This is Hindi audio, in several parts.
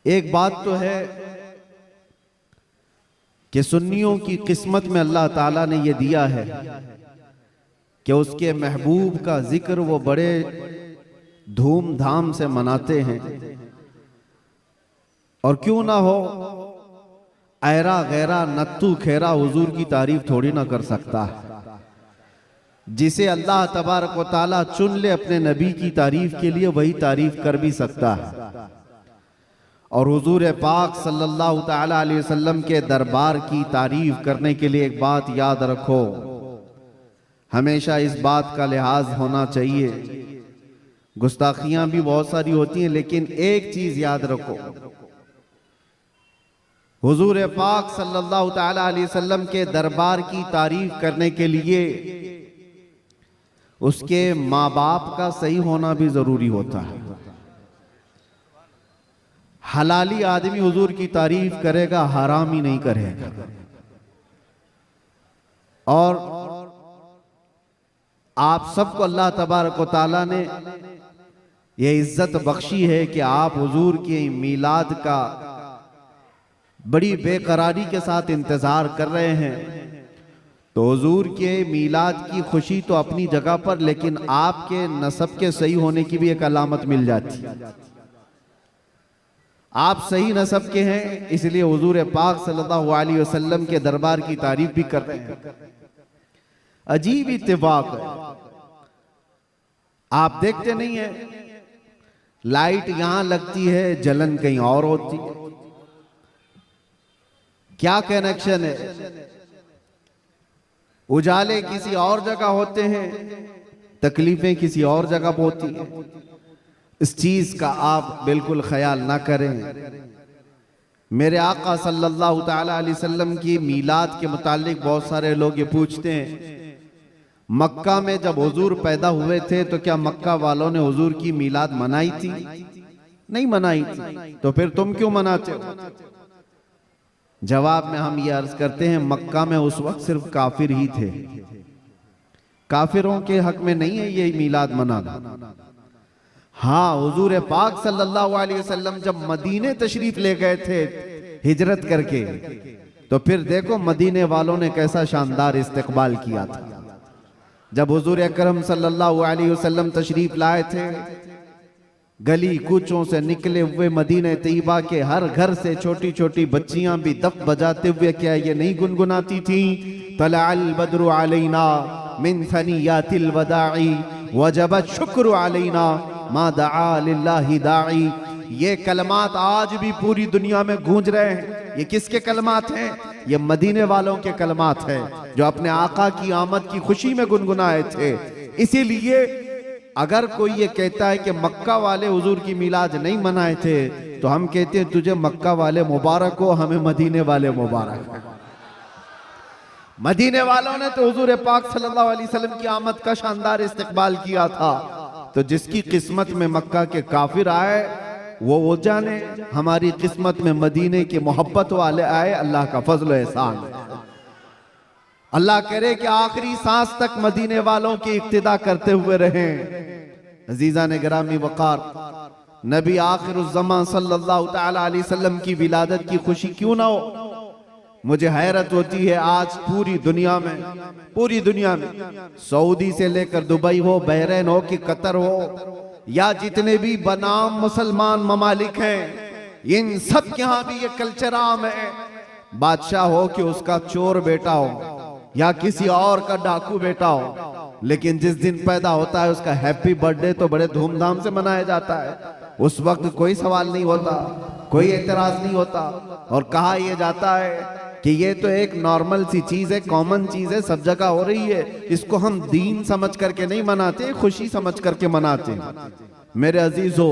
एक बात तो है कि सुन्नियों की किस्मत में अल्लाह ताला ने यह दिया है कि उसके महबूब का जिक्र वो बड़े धूमधाम से मनाते हैं। और क्यों ना हो, ऐरा गैरा नत्तू खेरा हुजूर की तारीफ थोड़ी ना कर सकता है। जिसे अल्लाह तबारक व ताला चुन ले अपने नबी की तारीफ के लिए, वही तारीफ कर भी सकता है। और हुजूर पाक सल्लल्लाहु ताला अलैहि वसल्लम के दरबार की तारीफ करने के लिए एक बात याद रखो, हमेशा इस बात का लिहाज होना चाहिए। गुस्ताखियां भी बहुत सारी होती हैं, लेकिन एक चीज याद रखो, हुजूर पाक सल्लल्लाहु ताला अलैहि वसल्लम के दरबार की तारीफ करने के लिए उसके माँ बाप का सही होना भी जरूरी होता है। हलाली आदमी हुजूर की तारीफ करेगा, हरामी नहीं करेगा। और आप सबको अल्लाह तबारक व ताला ने यह इज्जत बख्शी है कि आप हुजूर के मीलाद का बड़ी बेकरारी के साथ इंतजार कर रहे हैं। तो हुजूर के मीलाद की खुशी तो अपनी जगह पर, लेकिन आपके नसब के सही होने की भी एक अलामत मिल जाती है। आप सही नसब के हैं, इसलिए हुजूर पाक सल्लल्लाहु अलैहि वसल्लम के दरबार की तारीफ भी कर रहे हैं। अजीब इत्तेफाक है, आप देखते नहीं है, लाइट यहां लगती है, जलन कहीं और होती है। क्या कनेक्शन है? उजाले किसी और जगह होते हैं, तकलीफें किसी और जगह होती हैं। इस चीज का आप बिल्कुल ख्याल ना करें। मेरे आका सल्लल्लाहु ताला अलैहि वसल्लम की मीलाद के मुतालिक बहुत सारे लोग ये पूछते हैं, मक्का में जब हुजूर पैदा हुए थे तो क्या मक्का वालों ने हुजूर की मीलाद मनाई थी? नहीं मनाई थी, तो फिर तुम क्यों मनाते हो? जवाब में हम ये अर्ज करते हैं, मक्का में उस वक्त सिर्फ काफिर ही थे, काफिरों के हक में नहीं है ये मीलाद मनाना। हाँ, हुजूर पाक सल्लल्लाहु अलैहि वसल्लम जब मदीने तशरीफ ले गए थे हिजरत करके, तो फिर देखो मदीने वालों ने कैसा शानदार इस्तकबाल किया था। जब हुजूर अकरम सल्लल्लाहु अलैहि वसल्लम तशरीफ लाए थे, गली कूचों से निकले हुए मदीने तैयबा के हर घर से छोटी छोटी बच्चियां भी दफ बजाते हुए क्या ये नहीं गुनगुनाती थी, तलअल बद्रु अलैना मिन सनियातिल वदाई वजबत शुक्र अलैना मा दआ लिल्लाहि दाई। ये कलमात आज भी पूरी दुनिया में गूंज रहे हैं। ये किसके कलमात हैं? ये मदीने वालों के कलमात हैं, जो अपने आका की आमद की खुशी में गुनगुनाए थे। इसीलिए अगर कोई ये कहता है कि मक्का वाले हुजूर की मिलाद नहीं मनाए थे, तो हम कहते हैं तुझे मक्का वाले मुबारक हो, हमें मदीने वाले मुबारक। मदीने वालों ने तो हुजूर पाक सल्लल्लाहु अलैहि वसल्लम की आमद का शानदार इस्तकबाल किया था। तो जिसकी किस्मत में मक्का के काफिर आए वो जाने, हमारी किस्मत में मदीने की मोहब्बत वाले आए, अल्लाह का फजल एहसान है। अल्लाह करे कि आखिरी सांस तक मदीने वालों की इक्तिदा करते हुए रहें। अजीजा ने गिरामी वकार, नबी आखिरुज़्ज़मान सल्लल्लाहु ताला अलैहि वसल्लम की विलादत की खुशी क्यों ना हो? मुझे हैरत होती है, आज पूरी दुनिया में सऊदी से लेकर दुबई हो, बहरीन हो कि कतर हो, या जितने भी बनाम मुसलमान ममालिक हैं, इन सब के यहाँ भी ये कल्चर आम है। बादशाह हो कि उसका चोर बेटा हो या किसी और का डाकू बेटा हो, लेकिन जिस दिन पैदा होता है उसका हैप्पी बर्थडे तो बड़े धूमधाम से मनाया जाता है। उस वक्त कोई सवाल नहीं होता, कोई एतराज नहीं होता, और कहा यह जाता है कि ये तो एक नॉर्मल सी चीज है, कॉमन चीज है, सब जगह हो रही है, इसको हम दीन समझ करके नहीं मनाते, खुशी समझ करके मनाते। मेरे अजीजों,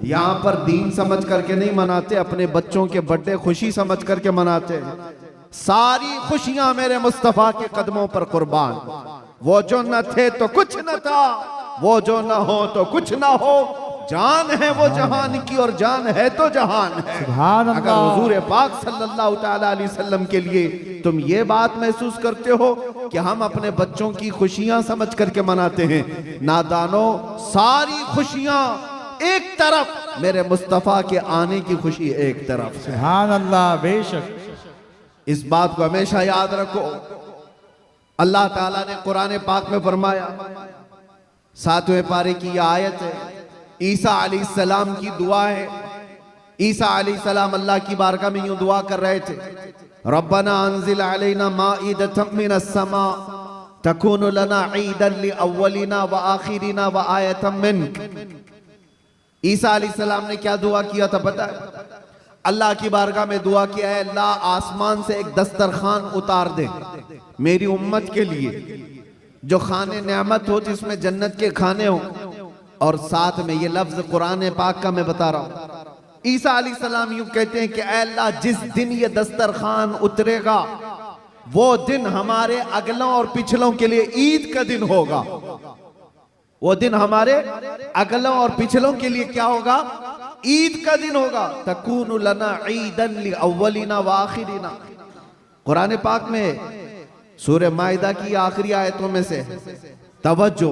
यहाँ पर दीन समझ करके नहीं मनाते, अपने बच्चों के बर्थडे खुशी समझ करके मनाते। सारी खुशियां मेरे मुस्तफा के कदमों पर कुर्बान। वो जो न थे तो कुछ न था, वो जो न हो तो कुछ न हो, जान है वो जहान की और जान है तो जहान है। अगर हुजूर पाक सल्लल्लाहु ताला अलैहि वसल्लम के लिए तुम ये बात महसूस करते हो कि हम अपने बच्चों की खुशियां समझ करके मनाते हैं, नादानो, सारी खुशियां एक तरफ मेरे मुस्तफ़ा के आने की खुशी एक तरफ। सुभान अल्लाह, बेशक। इस बात को हमेशा याद रखो। अल्लाह ताला ने कुरान पाक में फरमाया, 7वें पारे की यह आयत है, ईसा अलैहिस्सलाम की दुआ है। ईसा अलैहिस्सलाम अल्लाह की बारगाह में यूं दुआ कर रहे थे, रब्बना अंजिल अलैना माइदतम मिनस समा तकूनु लना ईदन लिअव्वलिना व आखिरिना व आयतम मिन्क। ईसा अलैहिस्सलाम ने क्या दुआ किया था पता है? अल्लाह की बारगाह में दुआ किया है, अल्लाह आसमान से एक दस्तरखान उतार दे मेरी उम्मत के लिए, जो खाने नेमत हो, जिसमें जन्नत के खाने हो। और साथ में ये लफ्ज कुरान पाक का मैं बता रहा हूं। ईसा अलैहिस्सलाम यूं कहते हैं कि ऐ अल्लाह, जिस दिन ये दस्तरखान उतरेगा वो दिन हमारे अगलों और पिछलों के लिए ईद का दिन होगा। वो दिन हमारे अगलों और पिछलों के लिए क्या होगा? ईद का दिन होगा। तकूनु लना ईदन लिअव्वलिना व आखिरिना। कुरान पाक में सूरह माइदा की आखिरी आयतों में से तवज्जो,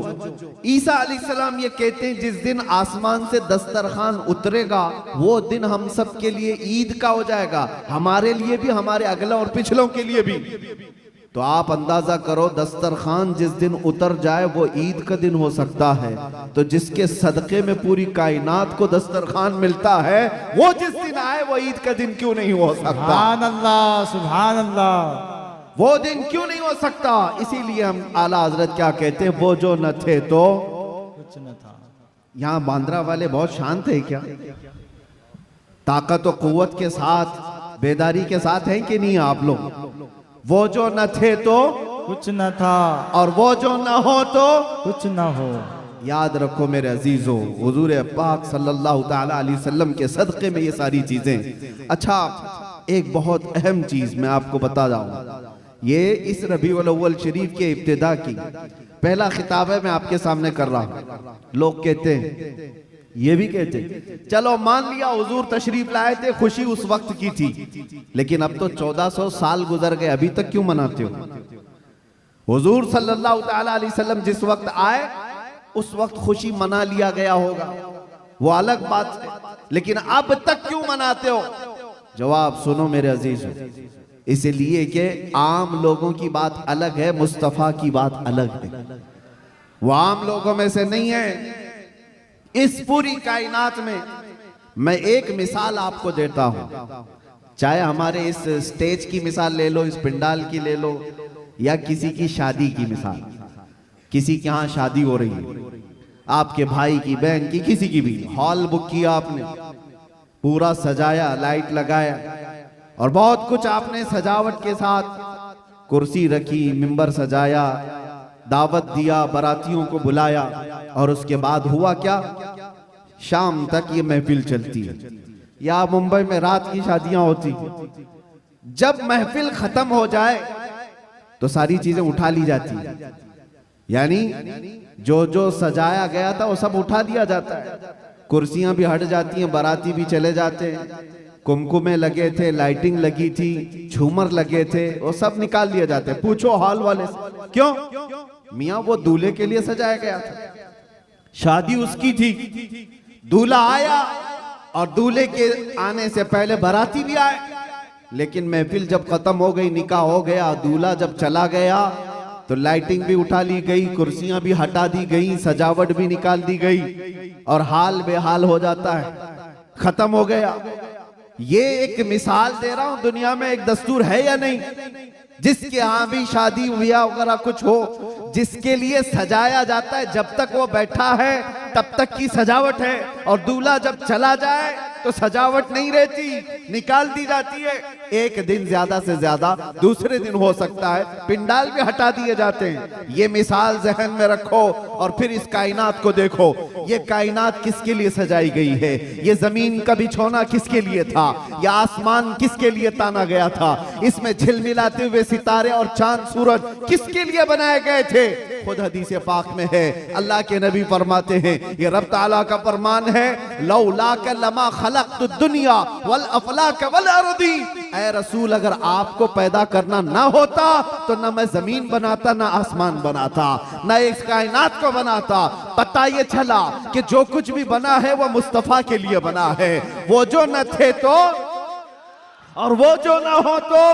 ईसा अलैहिस्सलाम ये कहते हैं जिस दिन आसमान से दस्तरखान उतरेगा वो दिन हम सब के लिए ईद का हो जाएगा, हमारे लिए भी, हमारे अगला और पिछलों के लिए भी। तो आप अंदाजा करो, दस्तरखान जिस दिन उतर जाए वो ईद का दिन हो सकता है, तो जिसके सदके में पूरी कायनात को दस्तरखान मिलता है वो जिस दिन आए वो ईद का दिन क्यों नहीं हो सकता? सुभान अल्लाह, सुभान अल्लाह। वो दिन क्यों नहीं हो सकता? इसीलिए हम आला हजरत क्या कहते हैं, वो जो न थे तो कुछ न था। यहाँ बांद्रा वाले बहुत शांत है क्या? ताकत और कुव्वत के साथ, बेदारी के साथ हैं कि नहीं आप लोग? वो जो न थे तो कुछ न था, और वो जो न हो तो कुछ न हो। याद रखो मेरे अजीजों, हुजूर पाक सल्लल्लाहु ताला अलैहि वसल्लम के सदक़े में ये सारी चीजें। अच्छा, एक बहुत अहम चीज मैं आपको बता दूं, ये इस रबीउल अव्वल शरीफ के इब्तिदा की पहला खिताब है, मैं आपके सामने कर रहा हूं। लोग कहते हैं, ये भी कहते हैं, चलो मान लिया हुजूर तशरीफ लाए थे, खुशी उस वक्त की थी, लेकिन अब तो 1400 साल गुजर गए, अभी तक क्यों मनाते हो? हुजूर सल्लल्लाहु ताला अलैहि वसल्लम जिस वक्त आए उस वक्त खुशी मना लिया गया होगा, वो अलग बात है, लेकिन अब तक क्यों मनाते हो? जवाब सुनो मेरे अजीज, इसलिए कि आम लोगों की बात अलग है, मुस्तफा की बात अलग है। वो आम लोगों में से नहीं है। इस पूरी कायनात में मैं एक मिसाल आपको देता हूं, चाहे हमारे इस स्टेज की मिसाल ले लो, इस पंडाल की ले लो, या किसी की शादी की मिसाल। किसी के यहाँ शादी हो रही है, आपके भाई की, बहन की, किसी की भी, हॉल बुक किया आपने, पूरा सजाया, लाइट लगाया और बहुत कुछ आपने सजावट के साथ, कुर्सी रखी, मिंबर सजाया, दावत दिया, बारातियों को बुलाया, और उसके बाद हुआ क्या? शाम तक ये महफिल चलती है, या मुंबई में रात की शादियां होती। जब महफिल खत्म हो जाए तो सारी चीजें उठा ली जाती है, यानी जो जो सजाया गया था वो सब उठा दिया जाता है, कुर्सियां भी हट जाती हैं, बाराती भी चले जाते हैं, कुमकुमे लगे थे, लाइटिंग लगी थी, झूमर लगे थे, वो सब निकाल लिए जाते। पूछो हॉल वाले से, क्यों? मियां वो दूल्हे के लिए सजाया गया था, शादी उसकी थी, दूल्हा आया और दूल्हे के आने से पहले बाराती भी आए, लेकिन महफिल जब खत्म हो गई, निकाह हो गया, दूल्हा जब चला गया तो लाइटिंग भी उठा ली गई, कुर्सियां भी हटा दी गई, सजावट भी निकाल दी गई, और हाल बेहाल हो जाता है, खत्म हो गया। ये एक मिसाल दे रहा हूं, दुनिया में एक दस्तूर है या नहीं, जिसके यहाँ भी शादी ब्याह वगैरह कुछ हो, जिसके लिए सजाया जाता है, जब तक वो बैठा है तब तक की सजावट है, और दूल्हा जब चला जाए तो सजावट नहीं रहती, निकाल दी जाती है। एक दिन ज्यादा से ज्यादा दूसरे दिन हो सकता है, पिंडाल भी हटा दिए जाते हैं। ये मिसाल जहन में रखो और फिर इस कायनात को देखो, ये कायनात किसके लिए सजाई गई है? ये जमीन का बिछौना किसके लिए था? ये आसमान किसके लिए ताना गया था? इसमें झिलमिलाते हुए सितारे और चांद सूरज किसके लिए बनाए गए थे? खुद हदीस पाक में है, अल्लाह के नबी फरमाते हैं, ये रब ताला का फरमान है, लौला का लमा खलक़तु दुनिया वल अफलाक वल अर्दी, ऐ रसूल अगर आपको पैदा करना ना होता तो ना मैं जमीन बनाता, ना आसमान बनाता, ना इस कायनात को बनाता। पता ये चला कि जो कुछ भी बना है वो मुस्तफा के लिए बना है। वो जो न थे तो और वो जो ना हो तो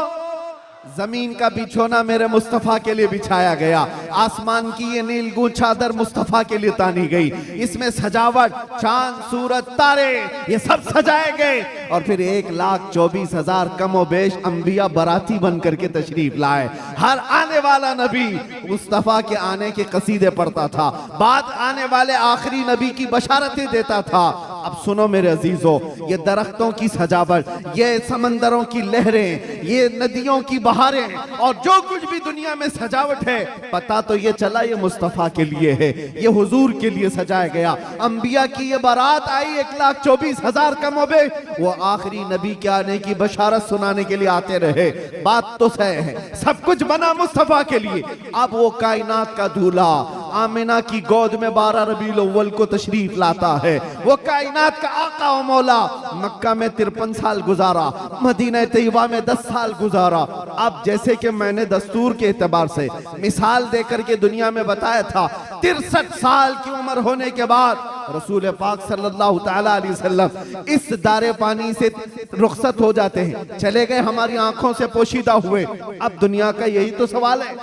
जमीन का बिछोना मेरे मुस्तफा के लिए बिछाया गया, आसमान की ये नीलगूं चादर मुस्तफा के लिए तानी गई, इसमें सजावट चांद सूरज तारे ये सब सजाए गए। और फिर 1,24,000 कमो बेश अंबिया बराती बन करके तशरीफ लाए। हर आने वाला नबी मुस्तफा के आने के कसीदे पढ़ता था, बाद आने वाले आखिरी नबी की बशारतें देता था। अब सुनो मेरे अजीजों, ये दरख्तों की सजावट, ये समंदरों की लहरें, ये नदियों की बहारें और जो कुछ भी दुनिया में सजावट है, पता तो ये चला ये मुस्तफा के लिए है, ये हुजूर के लिए सजाया गया। अंबिया की ये बारात आई 1,24,000 कमोबे, वो आखिरी नबी के आने की बशारत सुनाने के लिए आते रहे। बात तो सही है, सब कुछ बना मुस्तफा के लिए। अब वो कायनात का दूल्हा आमिना की गोद में 12 रबीउल अव्वल को तशरीफ लाता है। वो कायनात का आका व मौला मक्का में 53 साल गुजारा, मदीना तैयबा में 10 साल गुजारा। अब जैसे कि मैंने दस्तूर के एतबार से मिसाल देकर के दुनिया में बताया था, 63 साल की उम्र होने के बाद रसूल पाक सल्लल्लाहु तआला अलैहि वसल्लम इस दारे पानी से रुखसत हो जाते हैं, चले गए, हमारी आंखों से पोशीदा हुए। अब दुनिया का यही तो सवाल है,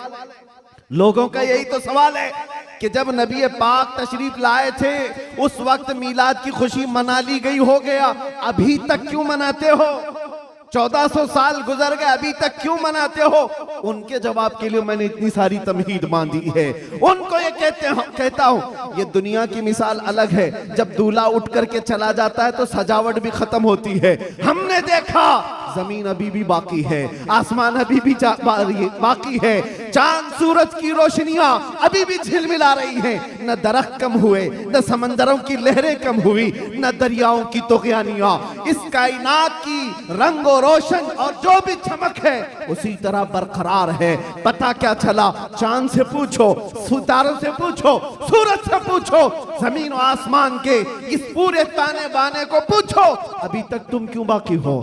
लोगों का यही तो सवाल है कि जब नबी पाक तशरीफ लाए थे उस वक्त मीलाद की खुशी मना ली गई, हो गया, अभी तक क्यों मनाते हो? 1400 साल गुजर गए, अभी तक क्यों मनाते हो? उनके जवाब के लिए मैंने इतनी सारी तमहीद बांधी है। उनको ये कहता हूं, ये दुनिया की मिसाल अलग है। जब दूल्हा उठ करके चला जाता है तो सजावट भी खत्म होती है। हमने देखा जमीन अभी भी बाकी है, आसमान अभी भी बाकी है, चांद सूरज की रोशनियां अभी भी झिलमिला रही हैं। न दरख्त कम हुए, न समंदरों की लहरें कम हुई, न दरियाओं की तुग़यानियां। इस कायनात की रंग और रोशन और जो भी चमक है उसी तरह बरकरार है। पता क्या चला? चांद से पूछो, सितारों से पूछो, सूरज से पूछो, जमीन और आसमान के इस पूरे ताने बाने को पूछो, अभी तक तुम क्यों बाकी हो?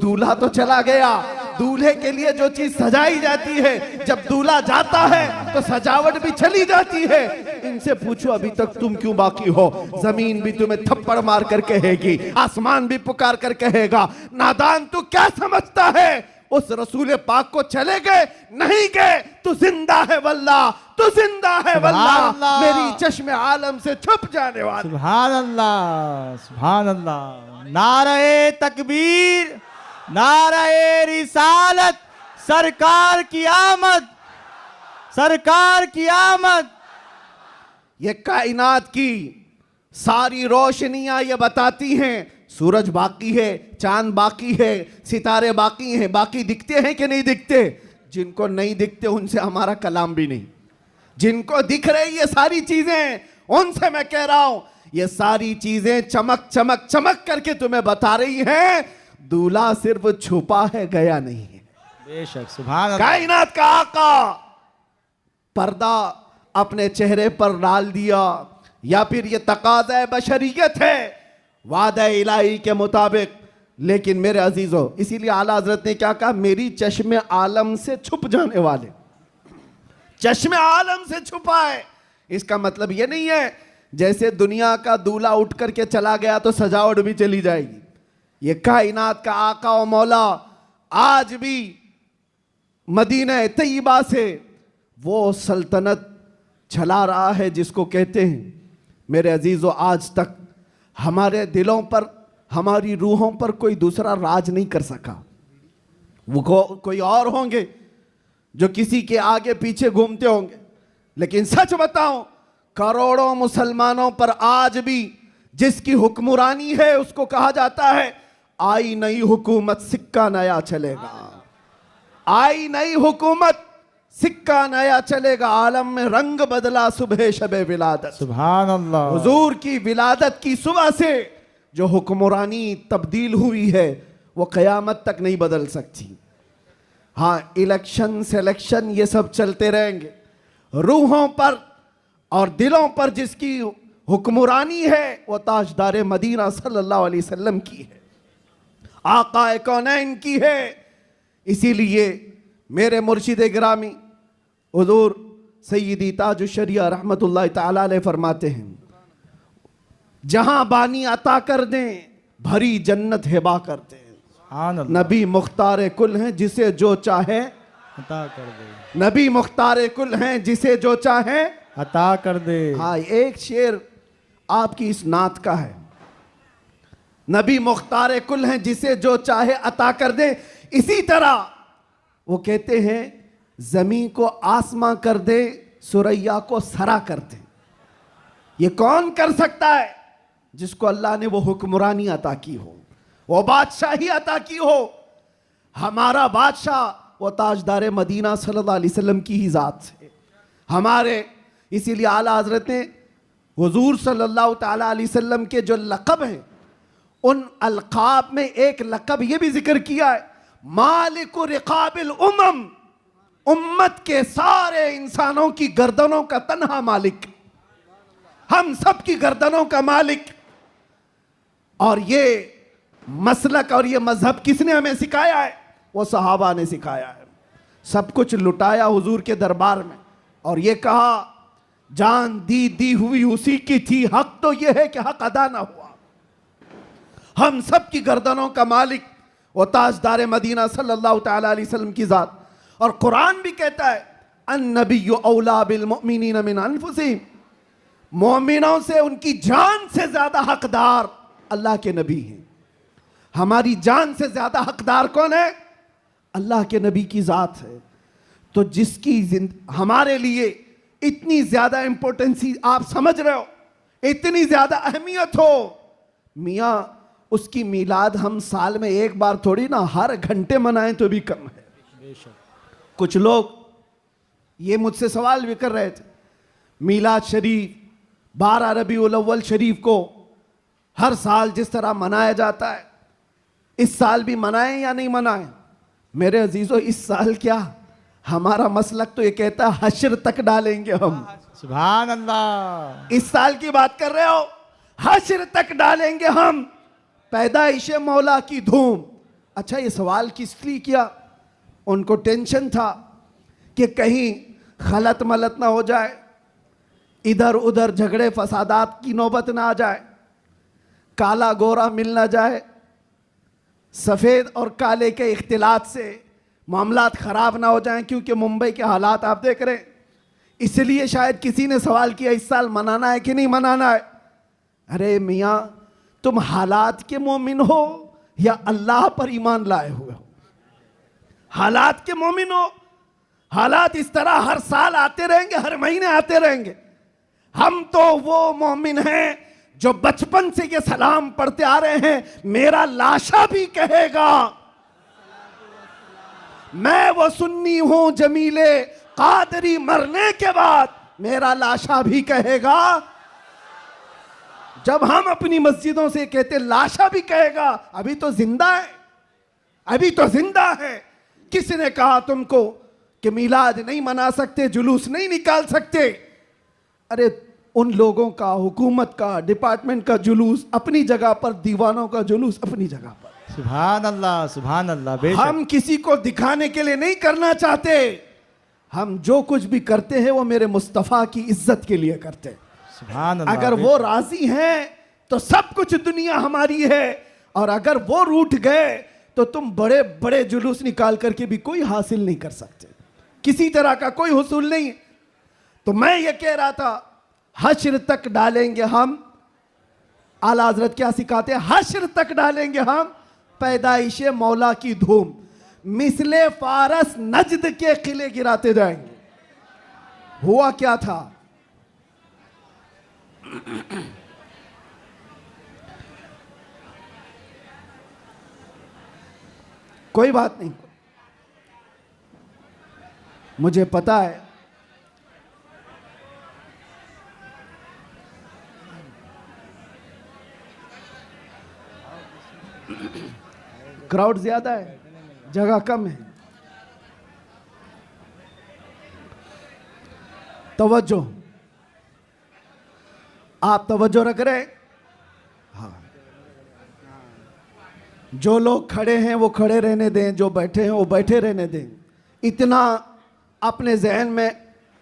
दूल्हा तो चला गया, दूल्हे के लिए जो चीज सजाई जाती है, जब दूल्हा जाता है तो सजावट भी चली जाती है। इनसे पूछो अभी तक तुम क्यों बाकी हो? जमीन भी तुम्हें थप्पड़ मार कर कहेगी, आसमान भी पुकार कर कहेगा, नादान तू क्या समझता है? उस रसूल पाक को चले गए, नहीं गए, तू जिंदा है वल्लाह, तू जिंदा है वल्लाह, मेरी चश्मे आलम से छुप जाने वाला। सुभान अल्लाह, सुभान अल्लाह। नारे तकबीर, नारे रिसालत, सरकार की आमद, सरकार की आमद। ये कायनात की सारी रोशनियां ये बताती हैं, सूरज बाकी है, चांद बाकी है, सितारे बाकी हैं। बाकी दिखते हैं कि नहीं दिखते? जिनको नहीं दिखते उनसे हमारा कलाम भी नहीं। जिनको दिख रही ये सारी चीजें, उनसे मैं कह रहा हूं, ये सारी चीजें चमक चमक चमक करके तुम्हें बता रही हैं, दूल्हा सिर्फ छुपा है, गया नहीं है। बेशक, सुभान अल्लाह। कायनात का आका पर्दा अपने चेहरे पर डाल दिया, या फिर ये तकाज़ा बशरियत है वादा इलाही के मुताबिक। लेकिन मेरे अजीजों, इसीलिए आला हजरत ने क्या कहा? मेरी चश्मे आलम से छुप जाने वाले, चश्मे आलम से छुपा है। इसका मतलब ये नहीं है जैसे दुनिया का दूल्हा उठ करके चला गया तो सजावट भी चली जाएगी। ये कायनात का आका और मौला आज भी मदीना तैयबा से वो सल्तनत चला रहा है जिसको कहते हैं, मेरे अजीजों, आज तक हमारे दिलों पर, हमारी रूहों पर कोई दूसरा राज नहीं कर सका। वो कोई और होंगे जो किसी के आगे पीछे घूमते होंगे, लेकिन सच बताऊं, करोड़ों मुसलमानों पर आज भी जिसकी हुक्मरानी है उसको कहा जाता है, आई नई हुकूमत सिक्का नया चलेगा, आई नई हुकूमत सिक्का नया चलेगा। आलम में रंग बदला सुबह शबे विलादत। सुभान अल्लाह। हुजूर की विलादत की सुबह से जो हुक्मरानी तब्दील हुई है वो क़यामत तक नहीं बदल सकती। हाँ, इलेक्शन सिलेक्शन ये सब चलते रहेंगे, रूहों पर और दिलों पर जिसकी हुक्मरानी है वो ताजदार मदीना सल्लल्लाहु अलैहि वसल्लम की है। आकाए कौनैन की है। इसीलिए मेरे मुर्शिद गिरामी हुजूर सैयदी ताजुश शरिया रहमतुल्लाह तआला अलैह फरमाते हैं, जहां बानी अता कर दें भरी जन्नत हिबा करते हैं। सुभान अल्लाह। नबी मुख्तार कुल हैं, जिसे जो चाहे अता कर दे, नबी मुख्तार कुल हैं, जिसे जो चाहे अता कर दे। हाँ, एक शेर आपकी इस नात का है, नबी मुख्तार कुल हैं, जिसे जो चाहे अता कर दे। इसी तरह वो कहते हैं जमीन को आसमां कर दे, सुरैया को सरा कर दे। ये कौन कर सकता है? जिसको अल्लाह ने वो हुक्मरानी अता की हो, वो बादशाही अता की हो। हमारा बादशाह वो ताजदार मदीना सल्लल्लाहु अलैहि वसल्लम की ही जात से हमारे, इसीलिए आला हजरत ने हुजूर सल्लल्लाहु ताला अलैहि वसल्लम के जो लक़ब हैं, उन अलक़ाब में एक लक़ब ये भी जिक्र किया है, मालिक रिक़ाबिल उमम, उम्मत के सारे इंसानों की गर्दनों का तन्हा मालिक, हम सब की गर्दनों का मालिक। और ये मसलक और ये मजहब किसने हमें सिखाया है? वो सहाबा ने सिखाया है। सब कुछ लुटाया हुजूर के दरबार में और ये कहा जान दी हुई उसी की थी, हक तो ये है कि हक अदा ना हुआ। हम सब की गर्दनों का मालिक वो ताजदार मदीना सल्लल्लाहु ताला अलैहि वसल्लम की जात। और कुरान भी कहता है अन्नबिय्यु औला बिल मुमिनीन मिन अनफुसिहिम, मोमिनों से उनकी जान से ज्यादा हकदार अल्लाह के नबी हैं। हमारी जान से ज्यादा हकदार कौन है? अल्लाह के नबी की जात है। तो जिसकी हमारे लिए इतनी ज्यादा इंपॉर्टेंसी आप समझ रहे हो, इतनी ज्यादा अहमियत हो, मियाँ उसकी मीलाद हम साल में एक बार थोड़ी ना, हर घंटे मनाएं तो भी कम है। कुछ लोग ये मुझसे सवाल भी कर रहे थे, मीलाद शरीफ 12 रबीउल अव्वल शरीफ को हर साल जिस तरह मनाया जाता है, इस साल भी मनाएं या नहीं मनाएं? मेरे अजीजों, इस साल क्या, हमारा मसलक तो ये कहता है हश्र तक डालेंगे हम। सुभान अल्लाह। इस साल की बात कर रहे हो, हश्र तक डालेंगे हम, पैदाइश मौला की धूम। अच्छा, ये सवाल किस लिए किया? उनको टेंशन था कि कहीं खलत मलत ना हो जाए, इधर उधर झगड़े फसादात की नौबत ना आ जाए, काला गोरा मिल ना जाए, सफ़ेद और काले के इख्तिलात से मामलात ख़राब ना हो जाएं, क्योंकि मुंबई के हालात आप देख रहे हैं। इसलिए शायद किसी ने सवाल किया इस साल मनाना है कि नहीं मनाना है। अरे मियाँ, तुम हालात के मोमिन हो या अल्लाह पर ईमान लाए हुए हो? हालात के मोमिन हो। हालात इस तरह हर साल आते रहेंगे, हर महीने आते रहेंगे। हम तो वो मोमिन हैं जो बचपन से ये सलाम पढ़ते आ रहे हैं, मेरा लाशा भी कहेगा मैं वो सुन्नी हूं जमीले कादरी, मरने के बाद मेरा लाशा भी कहेगा। जब हम अपनी मस्जिदों से कहते लाशा भी कहेगा, अभी तो जिंदा है, अभी तो जिंदा है। किसने कहा तुमको कि मिलाद नहीं मना सकते, जुलूस नहीं निकाल सकते? अरे उन लोगों का, हुकूमत का, डिपार्टमेंट का जुलूस अपनी जगह पर, दीवानों का जुलूस अपनी जगह पर। सुभान अल्लाह, सुभान अल्लाह। बेशक हम किसी को दिखाने के लिए नहीं करना चाहते। हम जो कुछ भी करते हैं वो मेरे मुस्तफ़ा की इज्जत के लिए करते हैं। सुभान अल्लाह। अगर वो राजी हैं तो सब कुछ दुनिया हमारी है, और अगर वो रूठ गए तो तुम बड़े बड़े जुलूस निकाल करके भी कोई हासिल नहीं कर सकते, किसी तरह का कोई हुसूल नहीं। तो मैं ये कह रहा था, हश्र तक डालेंगे हम। आला हजरत क्या सिखाते हैं? हश्र तक डालेंगे हम पैदाइश मौला की धूम, मिसले फारस नजद के किले गिराते जाएंगे। हुआ क्या था? कोई बात नहीं, मुझे पता है क्राउड ज्यादा है, जगह कम है। तवज्जो, आप तवज्जो रख रहे हैं? हाँ, जो लोग खड़े हैं वो खड़े रहने दें, जो बैठे हैं वो बैठे रहने दें। इतना अपने जहन में,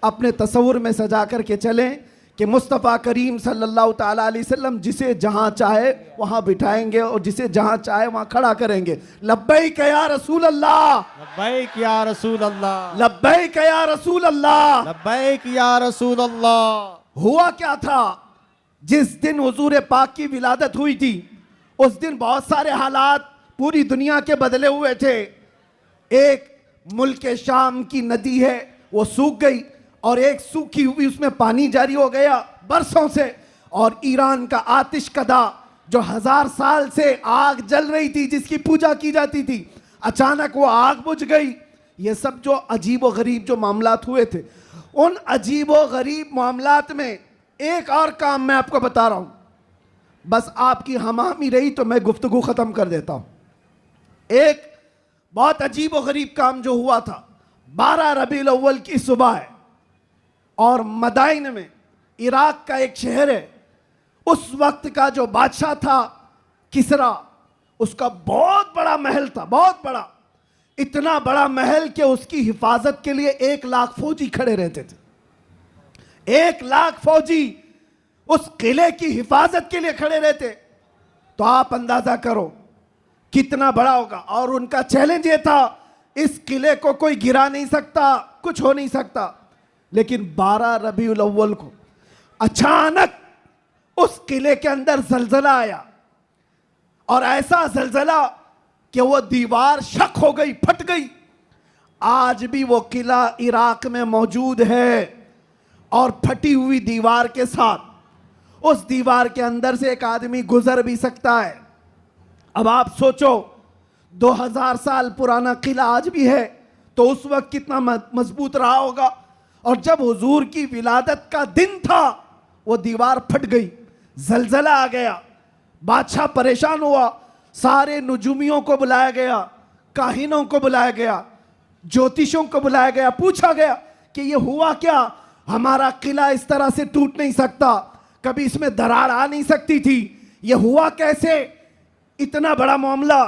अपने तसव्वुर में सजा करके चलें कि मुस्तफ़ा करीम सल्लल्लाहु ताला अलैहि वसल्लम जिसे जहाँ चाहे वहाँ बिठाएंगे और जिसे जहाँ चाहे वहाँ खड़ा करेंगे। लब्बैक या रसूल अल्लाह, लब्बैक या रसूल अल्लाह, लब्बैक या रसूल अल्लाह। लब्बैक या रसूल अल्लाह। हुआ क्या था, जिस दिन हुजूर पाक की विलादत हुई थी उस दिन बहुत सारे हालात पूरी दुनिया के बदले हुए थे। एक मुल्क शाम की नदी है वो सूख गई और एक सूखी हुई उसमें पानी जारी हो गया बरसों से। और ईरान का आतिश कदा जो 1000 साल से आग जल रही थी, जिसकी पूजा की जाती थी, अचानक वो आग बुझ गई। ये सब जो अजीब व गरीब जो मामलात हुए थे, उन अजीब व गरीब मामलात में एक और काम मैं आपको बता रहा हूं। बस आपकी हमामी रही तो मैं गुफ्तगू खत्म कर देता हूं। एक बहुत अजीब व गरीब काम जो हुआ था, 12 रबीउल अव्वल की सुबह है और मदाइन में, इराक का एक शहर है, उस वक्त का जो बादशाह था किसरा, उसका बहुत बड़ा महल था, बहुत बड़ा। इतना बड़ा महल कि उसकी हिफाजत के लिए 1 लाख फौजी खड़े रहते थे। 1 लाख फौजी उस किले की हिफाजत के लिए खड़े रहते। तो आप अंदाजा करो कितना बड़ा होगा। और उनका चैलेंज ये था, इस किले को कोई गिरा नहीं सकता, कुछ हो नहीं सकता। लेकिन 12 रबीउल अव्वल को अचानक उस किले के अंदर जलजला आया और ऐसा जलजला कि वो दीवार शक हो गई, फट गई। आज भी वो किला इराक में मौजूद है और फटी हुई दीवार के साथ उस दीवार के अंदर से एक आदमी गुजर भी सकता है। अब आप सोचो 2000 साल पुराना किला आज भी है तो उस वक्त कितना मजबूत रहा होगा। और जब हुजूर की विलादत का दिन था वो दीवार फट गई, जलजला आ गया, बादशाह परेशान हुआ। सारे नुजूमियों को बुलाया गया, काहिनों को बुलाया गया, ज्योतिषों को बुलाया गया, पूछा गया कि ये हुआ क्या, हमारा किला इस तरह से टूट नहीं सकता, कभी इसमें दरार आ नहीं सकती थी, ये हुआ कैसे, इतना बड़ा मामला।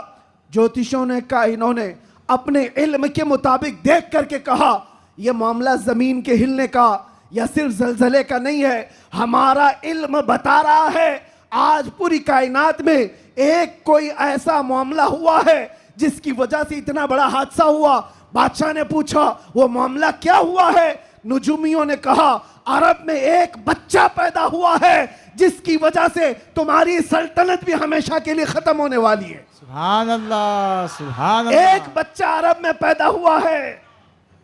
ज्योतिषों ने, काहिनों ने अपने इल्म के मुताबिक देख करके कहा यह मामला जमीन के हिलने का या सिर्फ जलजले का नहीं है, हमारा इल्म बता रहा है आज पूरी कायनात में एक कोई ऐसा मामला हुआ है जिसकी वजह से इतना बड़ा हादसा हुआ। बादशाह ने पूछा वो मामला क्या हुआ है। नुजूमियों ने कहा अरब में एक बच्चा पैदा हुआ है जिसकी वजह से तुम्हारी सल्तनत भी हमेशा के लिए खत्म होने वाली है। सुभान अल्लाह, सुभान अल्लाह। एक बच्चा अरब में पैदा हुआ है,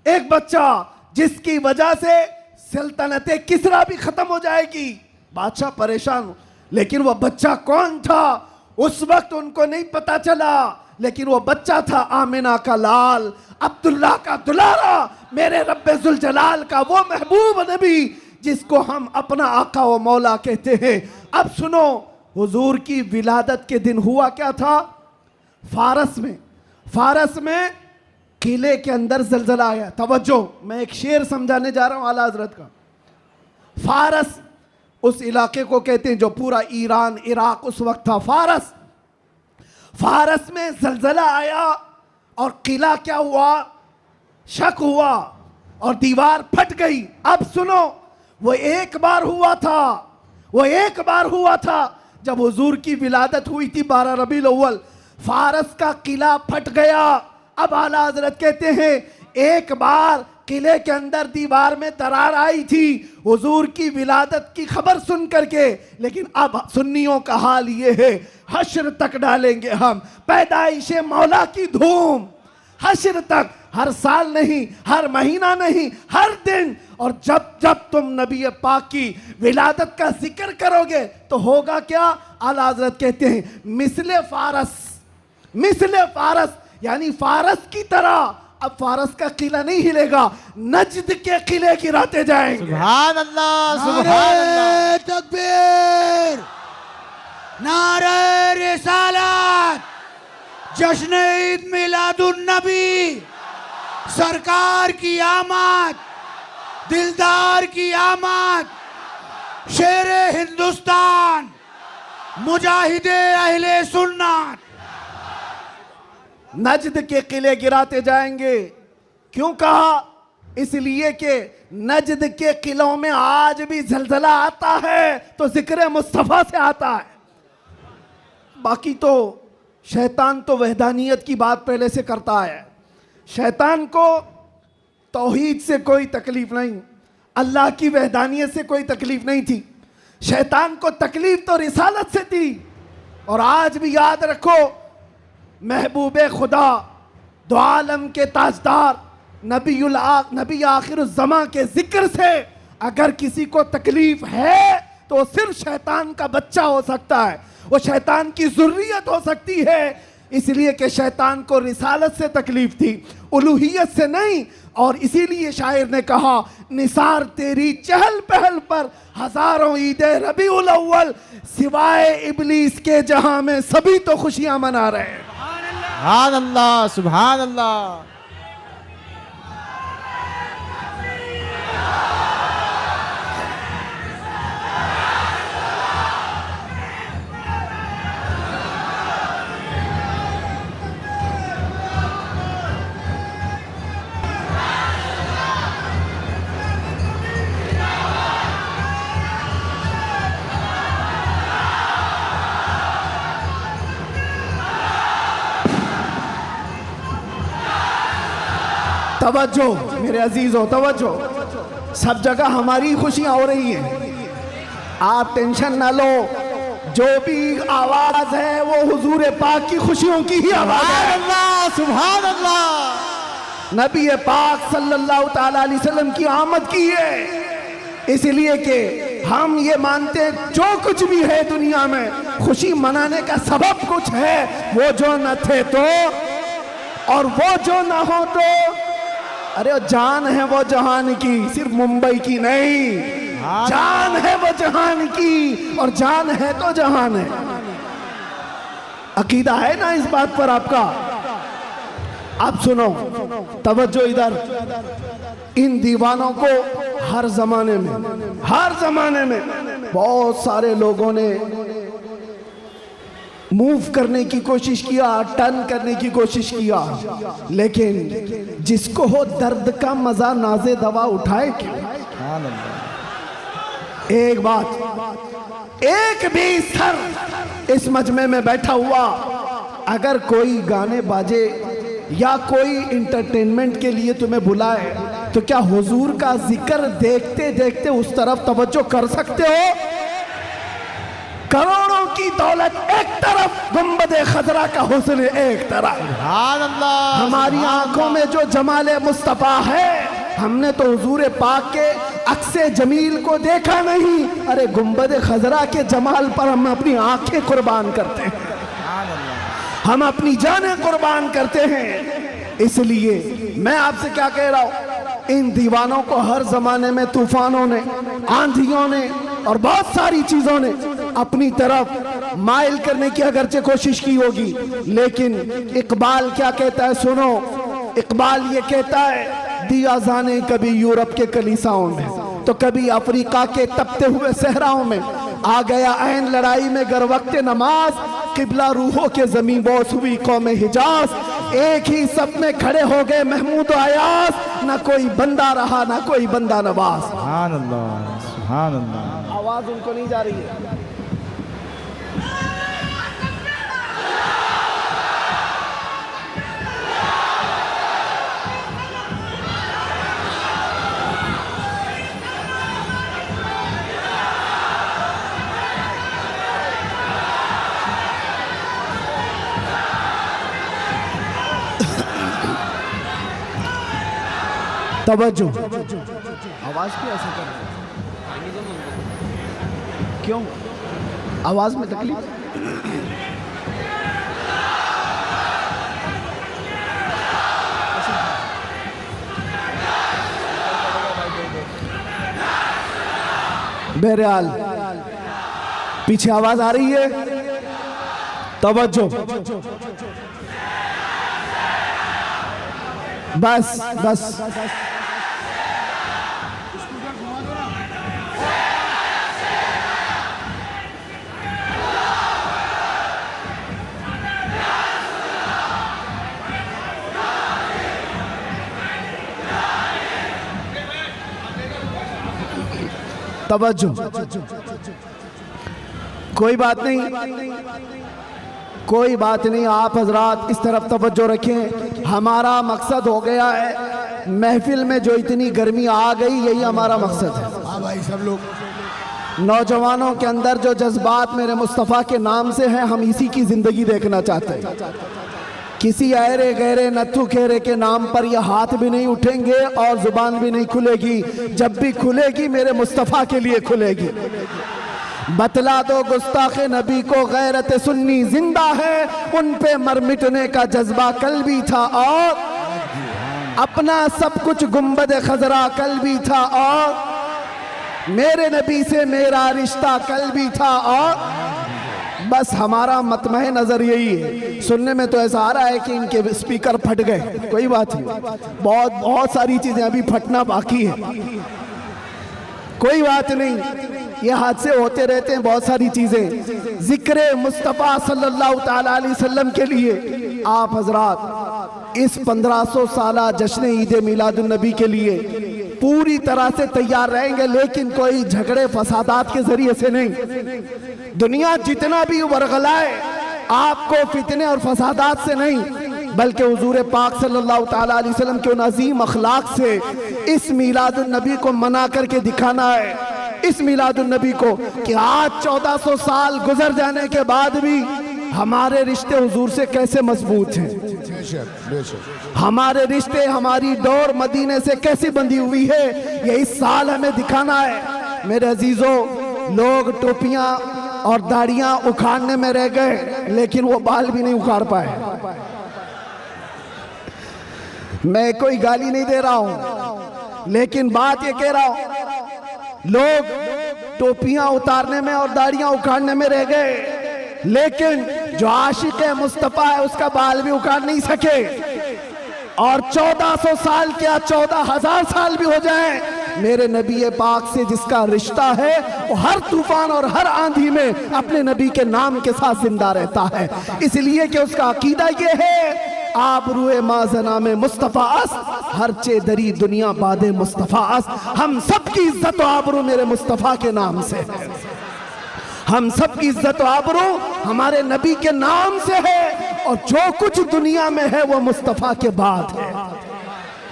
एक बच्चा जिसकी वजह से सल्तनत किसरा भी खत्म हो जाएगी। बादशाह परेशान, लेकिन वो बच्चा कौन था उस वक्त उनको नहीं पता चला। लेकिन वो बच्चा था आमिना का लाल, अब्दुल्ला का दुलारा, मेरे रब्बे जुल जलाल का वो महबूब नबी जिसको हम अपना आका व मौला कहते हैं। अब सुनो, हुजूर की विलादत के दिन हुआ क्या था। फारस में किले के अंदर जलजला आया। तवज्जो, मैं एक शेर समझाने जा रहा हूं आला हजरत का। फारस उस इलाके को कहते हैं जो पूरा ईरान, इराक उस वक्त था। फारस में जलजला आया और किला क्या हुआ, शक हुआ और दीवार फट गई। अब सुनो, वो एक बार हुआ था जब हुजूर की विलादत हुई थी 12 रबीउल अव्वल। फारस का किला फट गया। अब आला हजरत कहते हैं एक बार किले के अंदर दीवार में दरार आई थी हुजूर की विलादत की खबर सुन करके। लेकिन अब सुन्नियों का हाल ये है, हश्र तक डालेंगे हम पैदाइश मौला की धूम। हश्र तक, हर साल नहीं, हर महीना नहीं, हर दिन। और जब जब तुम नबी पाक की विलादत का जिक्र करोगे तो होगा क्या। आला हजरत कहते हैं मिसले फारस यानी फारस की तरह। अब फारस का किला नहीं हिलेगा, नजद के किले गिराते जाएंगे। सुभान अल्लाह, सुभान अल्लाह। तकबीर, नारे रिसालत, जश्न ईद मिलादुन नबी, सरकार की आमद, दिलदार की आमद, शेरे हिंदुस्तान, मुजाहिदे अहले सुन्नत, नजद के किले गिराते जाएंगे। क्यों कहा? इसलिए कि नजद के किलों में आज भी जलजला आता है तो जिक्र मुस्तफा से आता है। बाकी तो शैतान तो वहदानियत की बात पहले से करता है। शैतान को तौहीद से कोई तकलीफ नहीं, अल्लाह की वहदानियत से कोई तकलीफ नहीं थी। शैतान को तकलीफ तो रिसालत से थी। और आज भी याद रखो, महबूब खुदा दो आलम के ताजदार नबी आखिरुज़्ज़मा के जिक्र से अगर किसी को तकलीफ है तो वो सिर्फ शैतान का बच्चा हो सकता है, वो शैतान की ज़ुर्रियत हो सकती है। इसलिए कि शैतान को रिसालत से तकलीफ थी, उलूहियत से नहीं। और इसीलिए शायर ने कहा, निसार तेरी चहल पहल पर हजारों ईदे रबीउल अव्वल, सिवाय इब्लीस के जहां में सभी तो खुशियां मना रहे हैं। सुभान अल्लाह, सुभान अल्लाह। तवज्जो मेरे अजीजों, तवज्जो। सब जगह हमारी खुशियां हो रही हैं, आप टेंशन ना लो। जो भी आवाज है वो हुजूर पाक की खुशियों की ही आवाज है। अल्लाह, सुभान अल्लाह। नबी पाक सल्लल्लाहु ताला अलैहि वसल्लम की आमद की है। इसलिए कि हम ये मानते हैं जो कुछ भी है दुनिया में खुशी मनाने का सबब कुछ है। वो जो न थे तो और वो जो ना हो तो, अरे जान है वो जहान की, सिर्फ मुंबई की नहीं। जान है वो जहान की और जान है तो जहान है। अकीदा है ना इस बात पर आपका? आप सुनो, तवज्जो इधर। इन दीवानों को हर जमाने में बहुत सारे लोगों ने मूव करने की कोशिश किया, टर्न करने की कोशिश किया, लेकिन जिसको हो दर्द का मजा नाज़े दवा उठाए क्यों? एक बात, एक भी सर इस मजमे में बैठा हुआ अगर कोई गाने बाजे या कोई इंटरटेनमेंट के लिए तुम्हें बुलाए तो क्या हुजूर का जिक्र देखते देखते उस तरफ तवज्जो कर सकते हो? करोड़ों की दौलत एक तरफ, गुंबद खजरा का हुस्न एक तरफ। सुभान अल्लाह। हमारी आंखों में जो जमाले मुस्तफा है, हमने तो हुजूर पाक के अक्से जमील को देखा नहीं, अरे गुंबद खजरा के जमाल पर हम अपनी आंखें कुर्बान करते हैं, हम अपनी जानें कुर्बान करते हैं। इसलिए मैं आपसे क्या कह रहा हूं, इन दीवानों को हर जमाने में तूफानों ने, आंधियों ने और बहुत सारी चीजों ने अपनी तरफ माइल करने की अगरचे कोशिश की होगी, लेकिन इकबाल क्या कहता है सुनो। इकबाल ये कहता है, दिया जाने कभी यूरोप के कलीसाओं में तो कभी अफ्रीका के तपते हुए सहराओं में, आ गया ऐन लड़ाई में गर वक्त नमाज, किबला रूहों के जमीन बोस हुई कौम हिजाज। एक ही सब में खड़े हो गए महमूद अयास, ना कोई बंदा रहा ना कोई बंदा नवाज। सुभान अल्लाह, सुभान अल्लाह। आवाज उनको नहीं जा रही है। तवज्जो, आवाज क्यों ऐसा कर रहे हैं? क्यों आवाज में तकलीफ? बहरहाल पीछे आवाज आ रही है, तवज्जो। बस बस तवज्जो, कोई बात नहीं, कोई बात नहीं, आप हजरात इस तरफ तवज्जो रखें। हमारा मकसद हो गया है, महफिल में जो इतनी गर्मी आ गई, यही हमारा मकसद है। हाँ भाई, सब लोग नौजवानों के अंदर जो जज्बात मेरे मुस्तफ़ा के नाम से हैं, हम इसी की जिंदगी देखना चाहते हैं। किसी अरे गहरे नत्थु खेरे के नाम पर ये हाथ भी नहीं उठेंगे और जुबान भी नहीं खुलेगी। जब भी खुलेगी मेरे मुस्तफ़ा के लिए खुलेगी। बतला दो गुस्ताखे नबी को गैरत सुन्नी जिंदा है, उन पे मर मिटने का जज्बा कल भी था और अपना सब कुछ गुंबद खजरा कल भी था और मेरे नबी से मेरा रिश्ता कल भी था और बस हमारा मतमह नजर यही है। सुनने में तो ऐसा आ रहा है कि इनके स्पीकर फट गए, कोई बात नहीं, बहुत सारी चीजें अभी फटना बाकी है, कोई बात नहीं, ये हादसे होते रहते हैं, बहुत सारी चीजें। जिक्र मुस्तफ़ा सल्लल्लाहु ताला अलैहि वसल्लम के लिए आप हजरात इस 1500 साला जश्न ईद मिलादुन नबी के लिए पूरी तरह से तैयार रहेंगे, लेकिन कोई झगड़े फसादात के जरिए से नहीं। दुनिया जितना भी वर्गलाए आपको फितने और फसादात से नहीं, बल्कि हुजूर पाक सल्लल्लाहु ताला अलैहि वसल्लम के उन अजीम अखलाक से इस मिलादुन नबी को मना करके दिखाना है। इस मिलादुन नबी को कि आज 1400 साल गुजर जाने के बाद भी हमारे रिश्ते हुजूर से कैसे मजबूत हैं, हमारे रिश्ते, हमारी डोर मदीने से कैसी बंधी हुई है, ये इस साल हमें दिखाना है। मेरे अजीजों, लोग टोपियां और दाढ़ियां उखाड़ने में रह गए, लेकिन वो बाल भी नहीं उखाड़ पाए। मैं कोई गाली नहीं दे रहा हूं, लेकिन बात ये कह रहा हूं, लोग टोपियां उतारने में और दाढ़ियां उखाड़ने में रह गए, लेकिन जो आशिक मुस्तफा है उसका बाल भी उखाड़ नहीं सके। और 1400 साल क्या 14,000 साल भी हो जाए, मेरे नबी पाक से जिसका रिश्ता है वो हर तूफान और हर आंधी में अपने नबी के नाम के साथ जिंदा रहता है। इसलिए कि उसका अकीदा ये है, आप रूए माजना में मुस्तफ़ा अस, हर चेदरी दुनिया बादे मुस्तफ़ा अस। हम सबकी इज्जत और आबरू मेरे मुस्तफ़ा के नाम से है, हम सबकी इज्जत और आबरू हमारे नबी के नाम से है, और जो कुछ दुनिया में है वो मुस्तफ़ा के बाद है,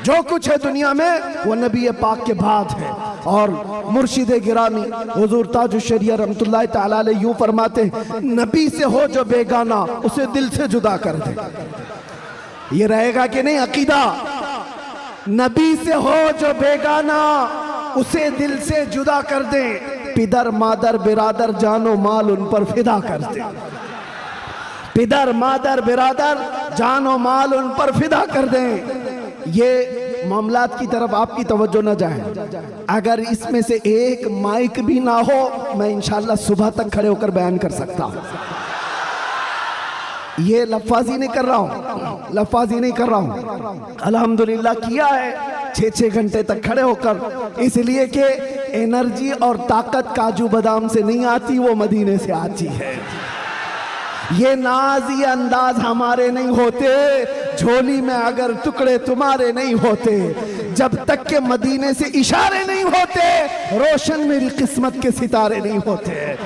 जो कुछ है दुनिया में वो नबी पाक के बाद है। और मुर्शिद गिरामी हुजूर ताजुश शरिया रहमतुल्लाह ताला अलैह यूं फरमाते हैं, नबी से हो जो बेगाना उसे दिल से जुदा कर दे। ये रहेगा कि नहीं अकीदा, नबी से हो जो बेगाना उसे दिल से जुदा कर दे, पिदर मादर बिरादर जानो माल उन पर फिदा कर दे, पिदर मादर बिरादर जानो माल उन पर फिदा कर दें। ये मामलात की तरफ आपकी तवज्जो न जाए। अगर इसमें से एक माइक भी ना हो, मैं इंशाल्लाह सुबह तक खड़े होकर बयान कर सकता हूं। ये लफ्फाजी नहीं कर रहा हूं, लफ्फाजी नहीं कर रहा हूं, अल्हम्दुलिल्लाह किया है 6-6 घंटे तक खड़े होकर, इसलिए कि एनर्जी और ताकत काजू बादाम से नहीं आती, वो मदीने से आती है। ये नाज ये अंदाज हमारे नहीं होते, झोली में अगर टुकड़े तुम्हारे नहीं होते, जब तक के मदीने से इशारे नहीं होते, रोशन मेरी किस्मत के सितारे नहीं होते।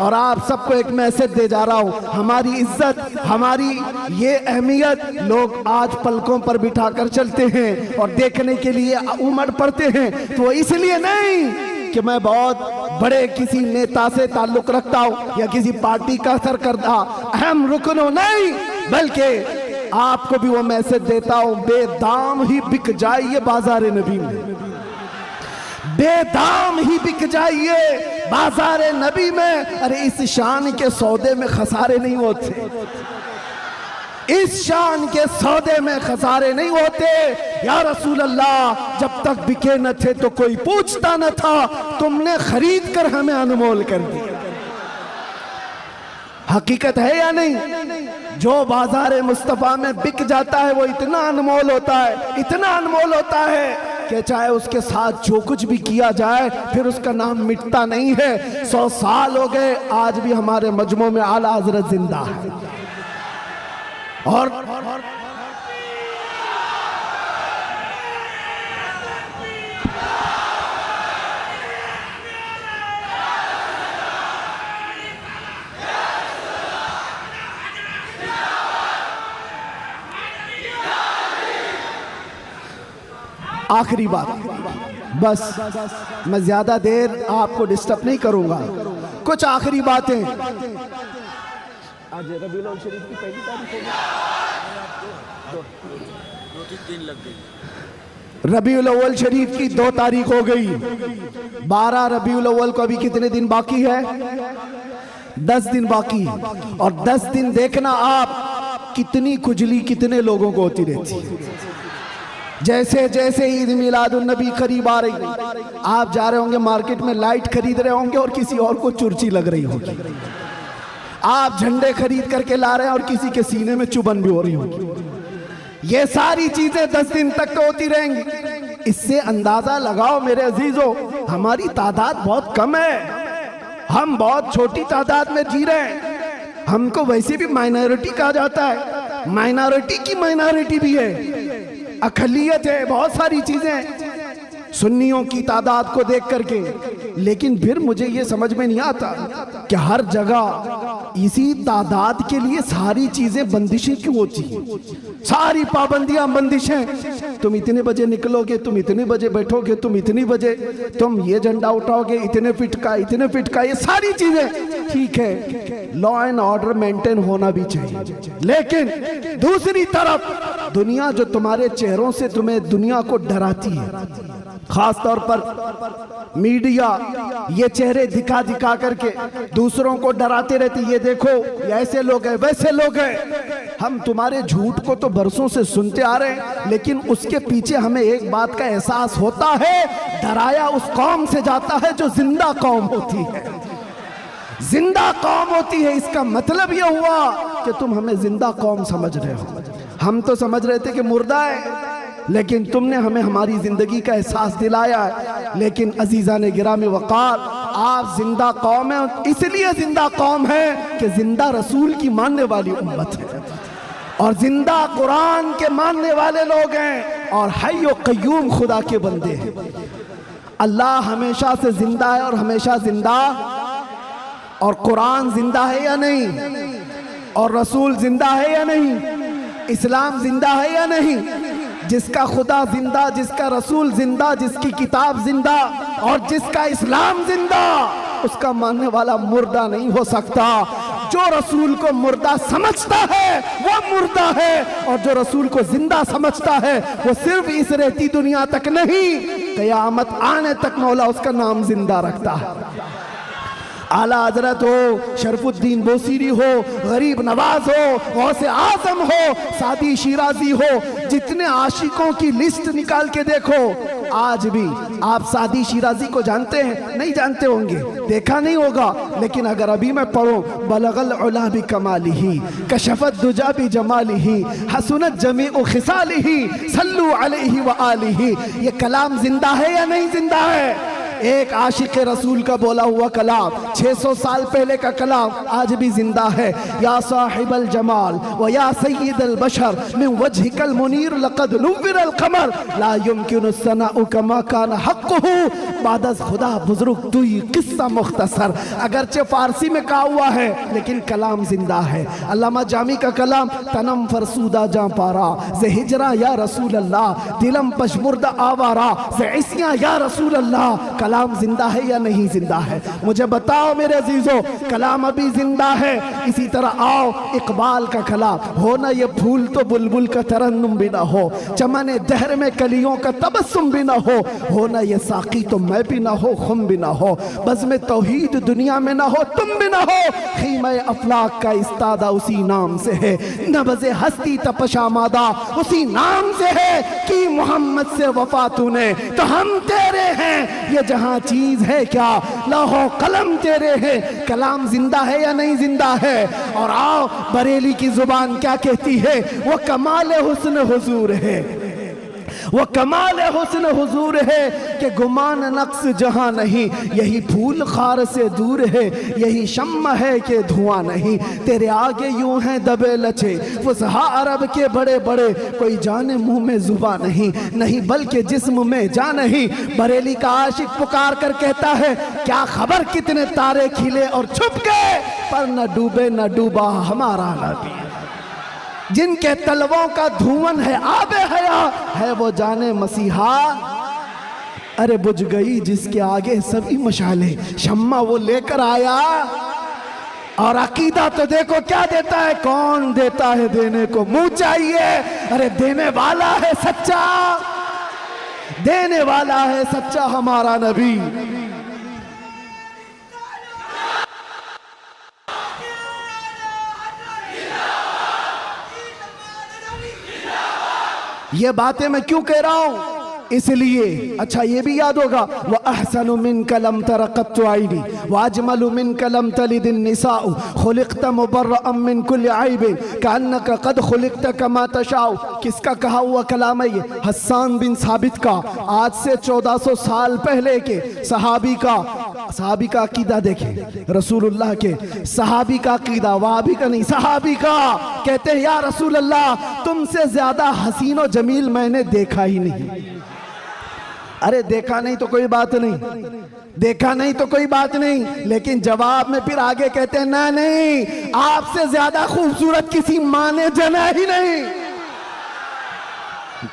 और आप सबको एक मैसेज दे जा रहा हूं, हमारी इज्जत, हमारी ये अहमियत लोग आज पलकों पर बिठा कर चलते हैं और देखने के लिए उमड़ पड़ते हैं, तो इसलिए नहीं कि मैं बहुत बड़े किसी नेता से ताल्लुक रखता हूं या किसी पार्टी का सरकर्दा अहम रुकन हो, नहीं, बल्कि आपको भी वो मैसेज देता हूं, बेदाम ही बिक जाइए बाजार नबी में, बेदाम ही बिक जाइए बाजार नबी में। अरे इस शान के सौदे में खसारे नहीं होते, इस शान के सौदे में खसारे नहीं होते। या रसूल अल्लाह, जब तक बिके न थे तो कोई पूछता न था, तुमने खरीद कर हमें अनमोल कर दिया। हकीकत है या नहीं? जो बाजार मुस्तफा में बिक जाता है वो इतना अनमोल होता है, इतना अनमोल होता है कि चाहे उसके साथ जो कुछ भी किया जाए फिर उसका नाम मिटता नहीं है। 100 साल हो गए, आज भी हमारे मजमू में आला हजरत जिंदा है। और आखिरी बात, बस मैं ज्यादा देर आपको डिस्टर्ब नहीं करूंगा, कुछ आखिरी बातें। आज रबीउल अव्वल शरीफ की पहली तारीख रबीउल अव्वल शरीफ की 2 तारीख हो गई। 12 रबीउल अव्वल को अभी कितने दिन बाकी है? 10 दिन बाकी। और 10 दिन देखना आप कितनी खुजली कितने लोगों को होती रहती। जैसे जैसे ईद मिलादुन नबी करीब आ रही, आप जा रहे होंगे मार्केट में, लाइट खरीद रहे होंगे और किसी और को चुर्ची लग रही होगी। आप झंडे खरीद करके ला रहे हैं और किसी के सीने में चुभन भी हो रही होगी। ये सारी चीजें 10 दिन तक तो होती रहेंगी। इससे अंदाजा लगाओ मेरे अजीजों, हमारी तादाद बहुत कम है, हम बहुत छोटी तादाद में जी रहे हैं। हमको वैसे भी माइनॉरिटी कहा जाता है, माइनॉरिटी की माइनॉरिटी भी है, अकलियत है, बहुत सारी चीजें सुन्नियों की तादाद को देख करके। लेकिन फिर मुझे ये समझ में नहीं आता कि हर जगह इसी तादाद के लिए सारी चीजें बंदिशें क्यों होती हैं, सारी पाबंदियां बंदिशें। तुम इतने बजे निकलोगे, तुम इतने बजे बैठोगे, तुम इतनी बजे तुम ये झंडा उठाओगे, इतने फिट का, इतने फिट का, ये सारी चीजें ठीक है, लॉ एंड ऑर्डर मेंटेन होना भी चाहिए। लेकिन दूसरी तरफ दुनिया जो तुम्हारे चेहरों से तुम्हें दुनिया को डराती है, खास तौर पर मीडिया ये चेहरे दिखा दिखा करके दूसरों को डराते रहती, ये देखो ये ऐसे लोग हैं, वैसे लोग हैं। हम तुम्हारे झूठ को तो बरसों से सुनते आ रहे हैं, लेकिन उसके पीछे हमें एक बात का एहसास होता है, डराया उस कौम से जाता है जो जिंदा कौम होती है, जिंदा कौम होती है। इसका मतलब यह हुआ कि तुम हमें जिंदा कौम समझ रहे हो, हम तो समझ रहे थे कि मुर्दा है, लेकिन तुमने हमें हमारी जिंदगी का एहसास दिलाया है। लेकिन अजीजा ने गिरामी वक़ार, आप जिंदा कौम है, इसलिए जिंदा कौम है कि जिंदा रसूल की मानने वाली उम्मत है और जिंदा कुरान के मानने वाले लोग हैं और हय्य व क़य्यूम खुदा के बंदे हैं। अल्लाह हमेशा से जिंदा है और हमेशा जिंदा, और कुरान जिंदा है या नहीं, और रसूल जिंदा है या नहीं, इस्लाम जिंदा है या नहीं। जिसका खुदा जिंदा, जिसका रसूल जिंदा, जिसकी किताब जिंदा और जिसका इस्लाम जिंदा, उसका मानने वाला मुर्दा नहीं हो सकता। जो रसूल को मुर्दा समझता है वो मुर्दा है, और जो रसूल को जिंदा समझता है वो सिर्फ इस रहती दुनिया तक नहीं, क़यामत आने तक मौला उसका नाम जिंदा रखता है। आला हजरत हो, शरफुद्दीन बोसीरी हो, गरीब नवाज हो, गौसे आजम हो, सादी शिराजी हो, जितने आशिकों की लिस्ट निकाल के देखो, आज भी आप सादी शिराजी को जानते हैं? नहीं जानते होंगे, देखा नहीं होगा, लेकिन अगर अभी मैं पढ़ूं, बलगल उला भी कमालिही, कशफत दुजा भी जमालिही, हसनत जमीउ खिसालिही, सल्लु अलैहि व आलिही। ये कलाम जिंदा है या नहीं जिंदा है? एक आशिक रसूल का बोला हुआ कलाम, 600 साल पहले का कलाम आज भी जिंदा है। या साहिबल जमाल व या सय्यदल बशर मिन वजहिकल मुनीर लक़द नुव्विरल क़मर ला युमकिनु सनाउ कमा कान हक़्क़ुहु बादस खुदा बुजुर्ग तुई किस्सा मुख्तसर। अगरचे फारसी में कहा हुआ है लेकिन कलाम जिंदा है। अल्लामा जामी का कलाम, तनम फरसूदा जा पारा से हिजरा या रसूल अल्लाह, दिलम पशमुर्दा आवारा से इसिया या रसूल अल्लाह। कलाम जिंदा है या नहीं जिंदा है? मुझे बताओ मेरे अजीजों, कलाम अभी जिंदा है। इसी तरह आओ इकबाल का कलाम, हो ना ये फूल तो बुलबुल का तरन्नुम भी ना हो, चमने दहर में कलियों का तबस्सुम भी ना हो ना ये साकी तो मैं भी ना हो, खुम भी ना हो, बस में तौहीद दुनिया में ना हो, तुम भी ना हो। खीमे अफलाक का इस्तादा उसी नाम से है, नबज़े हस्ती तपशामादा उसी नाम से है कि मोहम्मद से वफा तूने तो हम तेरे हैं। ये जहां चीज है क्या, लौहो कलम तेरे हैं। कलाम जिंदा है या नहीं जिंदा है? और आओ बरेली की जुबान क्या कहती है, वो कमाल हुस्न हुजूर है, वो कमाल हुस्न हुजूर है कि गुमान नक्स जहां नहीं, यही फूल खार से दूर है, यही शम्मा है कि धुआं नहीं। तेरे आगे यूं हैं दबे लचे फुसहा अरब के बड़े बड़े, कोई जाने मुंह में जुबा नहीं, नहीं बल्कि जिस्म में जा नहीं। बरेली का आशिक पुकार कर कहता है, क्या खबर कितने तारे खिले और छुप गए, पर न डूबे न डूबा हमारा नबी। जिनके तलवों का धुआं है आबे हया, है वो जाने मसीहा। अरे बुझ गई जिसके आगे सभी मशाले, शम्मा वो लेकर आया। और अकीदा तो देखो क्या देता है, कौन देता है देने को मुंह चाहिए। अरे देने वाला है सच्चा, देने वाला है सच्चा हमारा नबी। ये बातें मैं क्यों कह रहा हूं, इसलिए अच्छा ये भी याद होगा, वह अहसनु मिन कलम तरक़त आइनी व अजमलु मिन कलम तलिदिन निसाउ खुलिक़त मुबर्रअम मिन कुल्लि ऐबिन कअन्नका कद खुलिक़त कमा तशाउ। किसका कहा हुआ कलाम है ये? हस्सान बिन साबित का। आज से 1400 साल पहले के सहाबी का अकीदा देखें, रसूलुल्लाह के सहाबी का अकीदा, वहाबी का नहीं, सहाबी का। कहते हैं या रसूल अल्लाह तुमसे ज्यादा हसीन और जमील मैंने देखा ही नहीं। अरे देखा नहीं तो कोई बात नहीं, देखा नहीं तो कोई बात नहीं, लेकिन जवाब में फिर आगे कहते हैं ना नहीं, आपसे ज्यादा खूबसूरत किसी माँ ने जना ही नहीं।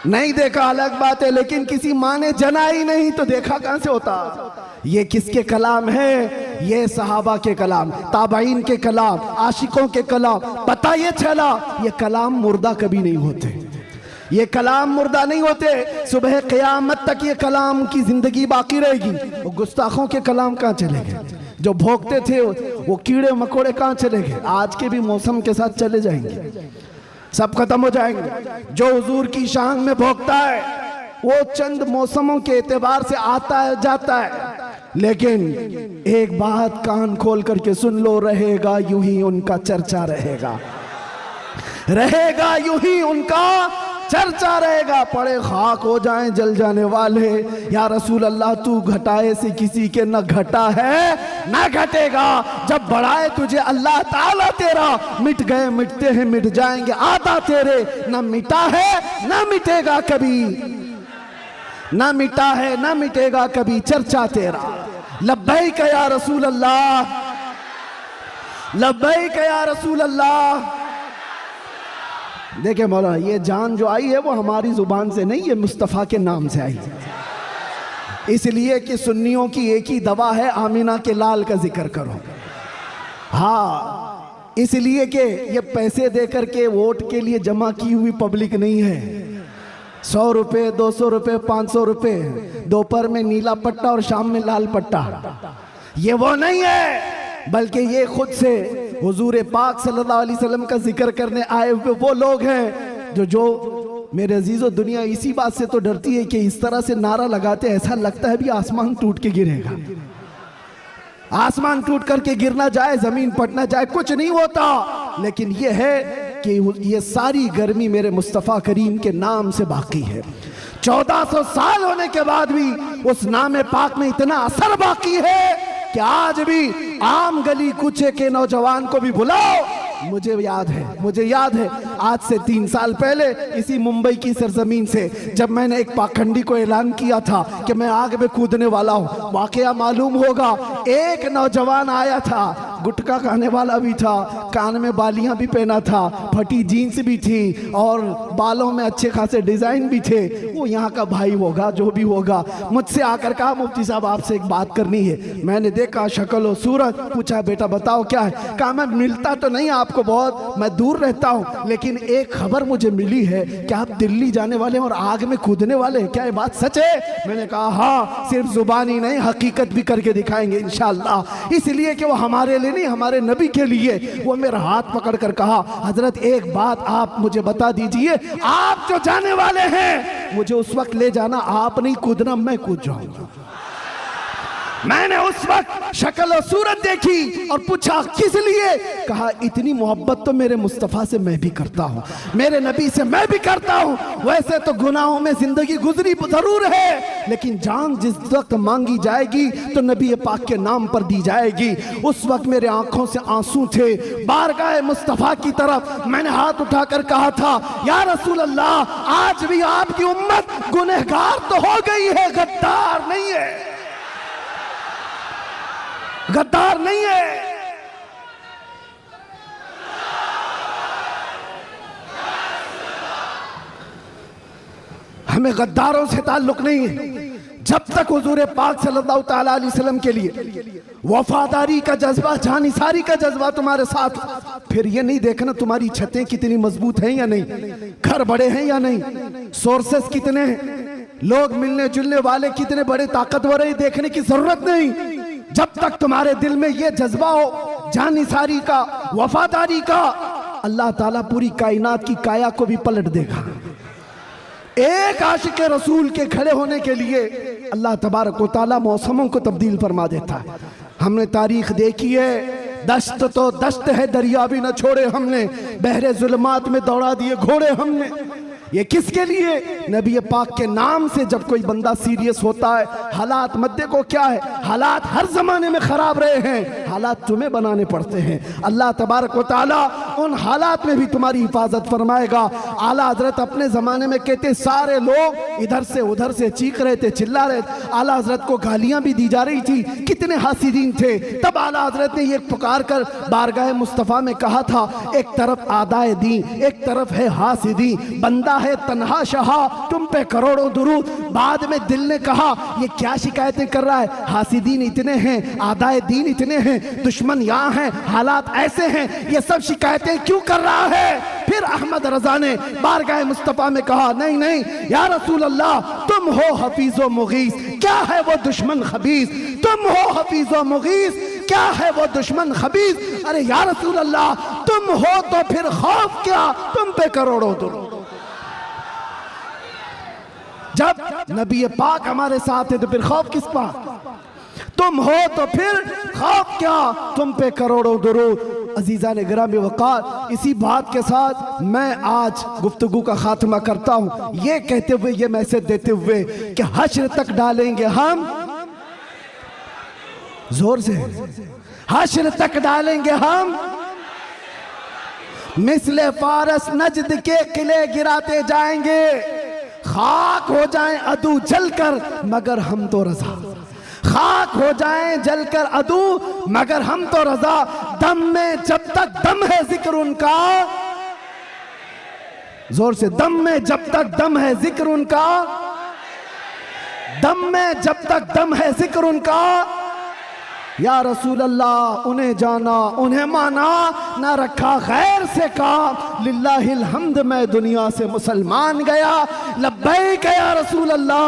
नहीं देखा अलग बात है, लेकिन किसी माँ ने जना ही नहीं तो देखा कहां से होता। ये किसके कलाम है? ये सहाबा के कलाम, ताबईन के कलाम, आशिकों के कलाम। पता ये चला ये कलाम मुर्दा कभी नहीं होते, ये कलाम मुर्दा नहीं होते। सुबह क़यामत तक ये कलाम की जिंदगी बाकी रहेगी। वो गुस्ताखों के कलाम कहाँ चले गए? जो भोंकते थे वो कीड़े मकोड़े कहाँ चले गए? आज के भी मौसम के साथ चले जाएंगे, सब खत्म हो जाएंगे। जो हुजूर की शान में भोंकता है वो चंद मौसमों के एतबार से आता है जाता है, लेकिन एक बात कान खोल करके सुन लो, रहेगा यूं ही उनका चर्चा रहेगा, रहेगा यूं ही उनका चर्चा रहेगा। पड़े खाक हो जाएं जल जाने वाले, या रसूल अल्लाह तू घटाए से किसी के न घटा है न घटेगा। जब बढ़ाए तुझे अल्लाह ताला तेरा, मिट गए मिटते हैं मिट जाएंगे आदा तेरे। न मिटा है न मिटेगा कभी, न मिटा है न मिटेगा कभी चर्चा तेरा। लब्बैक या रसूल अल्लाह, लब्बैक या रसूल अल्लाह। देखे मौलाना, ये जान जो आई है वो हमारी जुबान से नहीं, ये मुस्तफ़ा के नाम से आई। इसलिए कि सुन्नियों की एक ही दवा है, आमिना के लाल का जिक्र करो। हाँ, इसलिए कि ये पैसे देकर के वोट के लिए जमा की हुई पब्लिक नहीं है। 100 रुपये, 200 रुपये, 500 रुपये, दोपहर में नीला पट्टा और शाम में लाल पट्टा, ये वो नहीं है। बल्कि ये खुद से हुजूर पाक सल्लल्लाहु अलैहि वसल्लम का जिक्र करने आए हुए वो लोग हैं जो मेरे अजीजों, दुनिया इसी बात से तो डरती है कि इस तरह से नारा लगाते ऐसा लगता है भी आसमान टूट के गिरेगा, आसमान टूट करके गिरना जाए, जमीन फटना जाए, कुछ नहीं होता। लेकिन ये है कि ये सारी गर्मी मेरे मुस्तफ़ा करीम के नाम से बाकी है। 1400 साल होने के बाद भी उस नाम पाक में इतना असर बाकी है कि आज भी आम गली कूचे के नौजवान को भी बुलाओ। मुझे याद है आज से 3 साल पहले इसी मुंबई की सरजमीन से जब मैंने एक पाखंडी को ऐलान किया था कि मैं आग में कूदने वाला हूँ, वाकया मालूम होगा एक नौजवान आया था, गुटखा खाने वाला भी था, कान में बालियां भी पहना था, फटी जीन्स भी थी और बालों में अच्छे खासे डिजाइन भी थे। वो यहाँ का भाई होगा जो भी होगा, मुझसे आकर कहा मुफ्ती साहब आपसे एक बात करनी है। मैंने देखा शक्ल और सूरत, पूछा बेटा बताओ क्या है। कहा मैं मिलता तो नहीं आपको बहुत, मैं दूर रहता हूँ, लेकिन एक खबर मुझे मिली है कि आप दिल्ली जाने वाले और आग में कूदने वाले, क्या ये बात सच है? मैंने कहा हाँ, सिर्फ जुबानी नहीं हकीकत भी करके दिखाएंगे इंशाअल्लाह। इसलिए कि वो हमारे लिए नहीं, हमारे नबी के लिए। वो मेरा हाथ पकड़ कर कहा हजरत एक बात आप मुझे बता दीजिए, आप जो जाने वाले हैं मुझे उस वक्त ले जाना, आप नहीं कूदना, मैं कूद जाऊंगा। मैंने उस वक्त शक्ल और सूरत देखी और पूछा किस लिए? कहा इतनी मोहब्बत तो मेरे मुस्तफ़ा से मैं भी करता हूँ, मेरे नबी से मैं भी करता हूँ। वैसे तो गुनाहों में जिंदगी गुजरी जरूर है, लेकिन जान जिस वक्त मांगी जाएगी तो नबी पाक के नाम पर दी जाएगी। उस वक्त मेरे आंखों से आंसू थे, बारगाह मुस्तफ़ा की तरफ मैंने हाथ उठाकर कहा था या रसूल अल्लाह, आज भी आपकी उम्मत गुनहगार तो हो गई है, गद्दार नहीं है, गद्दार नहीं है। हमें गद्दारों से ताल्लुक नहीं है। जब तक हुजूर पाक सल्लल्लाहु ताला अलैहि वसल्लम के लिए वफादारी का जज्बा, जानिसारी का जज्बा तुम्हारे साथ, फिर ये नहीं देखना तुम्हारी छतें कितनी मजबूत हैं या नहीं, घर बड़े हैं या नहीं, सोर्सेस कितने हैं, लोग मिलने जुलने वाले कितने बड़े ताकतवर हैं, देखने की जरूरत नहीं। जब तक तुम्हारे दिल में ये जज्बा हो जानिसारी का, वफादारी का, अल्लाह ताला पूरी कायनात की काया को भी पलट देगा। एक आशिक रसूल के खड़े होने के लिए अल्लाह तबारक व तआला मौसमों को तब्दील फरमा देता है। हमने तारीख देखी है, दश्त तो दश्त है, दरिया भी न छोड़े हमने, बहरे जुल्मात में दौड़ा दिए घोड़े हमने। ये किसके लिए? नबी पाक के नाम से जब कोई बंदा सीरियस होता है, हालात मद्दे को क्या है, हालात हर जमाने में खराब रहे हैं, हालात तुम्हें बनाने पड़ते हैं। अल्लाह तबारक व तआला उन हालात में भी तुम्हारी हिफाजत फरमाएगा। आला हजरत अपने जमाने में कहते सारे लोग इधर से उधर से चीख रहे थे, चिल्ला रहे थे, आला हजरत को गालियां भी दी जा रही थी, कितने हासिदीन थे। तब आला हजरत ने ये पुकार कर बारगाह मुस्तफ़ा में कहा था, एक तरफ आदाए दी, एक तरफ है हासिदी, बंदा है तन्हा शहा, तुम पे करोड़ों दुरूद। बाद में दिल ने कहा ये क्या शिकायतें कर रहा है, हासिदीन इतने हैं, आदाए दीन इतने हैं, दुश्मन यहाँ हैं, हालात ऐसे हैं, ये सब शिकायतें क्यों कर रहा है? फिर अहमद रजा ने बारगाह मुस्तफ़ा में कहा, नहीं नहीं या रसूल अल्लाह, तुम हो हफीज़ो मुगीस, क्या है वो दुश्मन खबीस, तुम हो हफीज़ो मुगीस, क्या है वो दुश्मन खबीस। अरे या रसूल अल्लाह, तुम हो तो फिर खौफ क्या, तुम पे करोड़ों दुरूद। जब नबी पाक हमारे साथ है तो फिर खौफ किस पर? तुम हो तो फिर खौफ क्या, तुम पे करोड़ों दुरूद। अजीजा ने गिरामी वक़ार, इसी बात के साथ मैं आज गुफ्तगू का खात्मा करता हूँ, ये कहते हुए, ये मैसेज देते हुए कि हश्र तक डालेंगे हम, जोर से, हश्र तक डालेंगे हम, मिसले फारस नजद के किले गिराते जाएंगे, खाक हो जाएं अदू जलकर मगर हम तो रजा, खाक हो जाएं जलकर अदू मगर हम तो रजा। दम में जब तक दम है जिक्र उनका, जोर से, दम में जब तक दम है जिक्र उनका, दम में जब तक दम है जिक्र उनका। या रसूल अल्लाह, उन्हें जाना उन्हें माना, ना रखा गैर से काम, लिल्लाहिल हम्द, मैं दुनिया से मुसलमान गया, लब्बैक या रसूल अल्लाह।